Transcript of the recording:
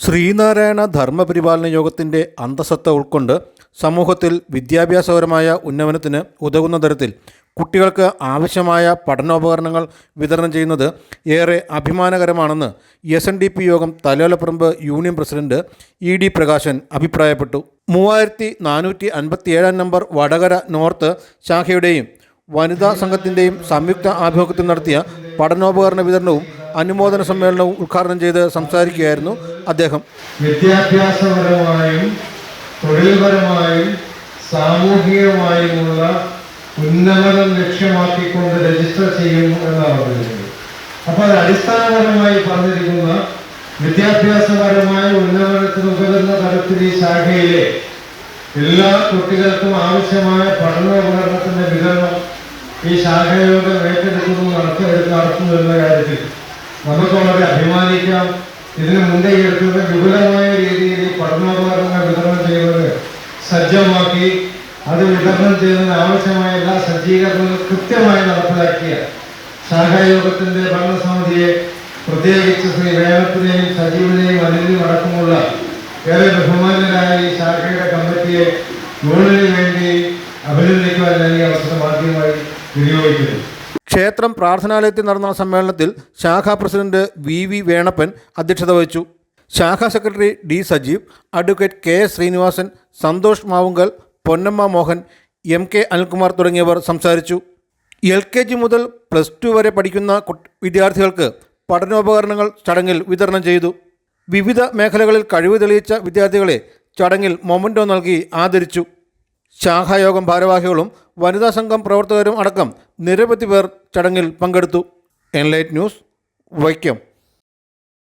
ശ്രീനാരായണ ധർമ്മപരിപാലന യോഗത്തിൻ്റെ അന്തസത്ത ഉൾക്കൊണ്ട് സമൂഹത്തിൽ വിദ്യാഭ്യാസപരമായ ഉന്നമനത്തിന് ഉതകുന്ന തരത്തിൽ കുട്ടികൾക്ക് ആവശ്യമായ പഠനോപകരണങ്ങൾ വിതരണം ചെയ്യുന്നത് ഏറെ അഭിമാനകരമാണെന്ന് SNDP യോഗം Thalayolaparambu union president ED Prakashan അഭിപ്രായപ്പെട്ടു. 3457 നമ്പർ വടകര നോർത്ത് ശാഖയുടെയും വനിതാ സംഘത്തിൻ്റെയും സംയുക്ത ആഭിമുഖ്യത്തിൽ നടത്തിയ പഠനോപകരണ വിതരണവും അനുമോദന സമ്മേളനവും ഉദ്ഘാടനം ചെയ്ത് സംസാരിക്കുകയായിരുന്നു അദ്ദേഹം. വിദ്യാഭ്യാസപരമായും തൊഴിൽപരമായും സാമൂഹികമായുമുള്ള ഉന്നമനം ലക്ഷ്യമാക്കിക്കൊണ്ട് രജിസ്റ്റർ ചെയ്യുന്നു എന്നാണ് പറഞ്ഞിരിക്കുന്നത്. അപ്പോൾ അത് അടിസ്ഥാനപരമായി പറഞ്ഞിരിക്കുന്ന വിദ്യാഭ്യാസപരമായ ഉന്നമനത്തിന് ഉതകുന്ന തരത്തിൽ ഈ ശാഖയിലെ എല്ലാ കുട്ടികൾക്കും ആവശ്യമായ പഠനോപകരണത്തിന്റെ വിതരണം ഈ ശാഖയോടെ ഏറ്റെടുക്കുന്നു നടത്തുന്നു എന്ന കാര്യത്തിൽ നമുക്ക് വളരെ അഭിമാനിക്കാം. ഇതിന് മുൻകൈ എടുക്കുന്ന വിപുലമായ രീതിയിൽ പഠനോപകരണങ്ങൾ വിതരണം ചെയ്യുന്നത് സജ്ജമാക്കി അത് വിതരണം ചെയ്യുന്നതിന് ആവശ്യമായ എല്ലാ സജ്ജീകരണങ്ങളും കൃത്യമായി നടപ്പിലാക്കിയ ശാഖായോഗത്തിന്റെ ഭരണസമിതിയെ, പ്രത്യേകിച്ച് ശ്രീ വേണത്തിനെയും സജീവനെയും അനിലിനും അടക്കമുള്ള ഏറെ ബഹുമാന്യരായ ഈ ശാഖയുടെ കമ്മിറ്റിയെ യൂണിയന് വേണ്ടി അഭിനന്ദിക്കുവാൻ ഞാൻ ഈ അവസരം ആദ്യമായി വിനിയോഗിക്കുന്നു. ക്ഷേത്രം പ്രാർത്ഥനാലയത്തിൽ നടന്ന സമ്മേളനത്തിൽ ശാഖാ പ്രസിഡന്റ് VV വേണപ്പൻ അധ്യക്ഷത വഹിച്ചു. ശാഖാ secretary D Sajeev, advocate KS Srinivasan, Santhosh Mavunkal, Ponnamma Mohan, MK Anilkumar തുടങ്ങിയവർ സംസാരിച്ചു. LKG മുതൽ +2 വരെ പഠിക്കുന്ന വിദ്യാർത്ഥികൾക്ക് പഠനോപകരണങ്ങൾ ചടങ്ങിൽ വിതരണം ചെയ്തു. വിവിധ മേഖലകളിൽ കഴിവ് തെളിയിച്ച വിദ്യാർത്ഥികളെ ചടങ്ങിൽ മൊമൻറ്റോ നൽകി ആദരിച്ചു. ശാഖായോഗം ഭാരവാഹികളും വനിതാ സംഘം പ്രവർത്തകരും അടക്കം നിരവധി പേർ ചടങ്ങിൽ പങ്കെടുത്തു. Enlight news, Vaikom.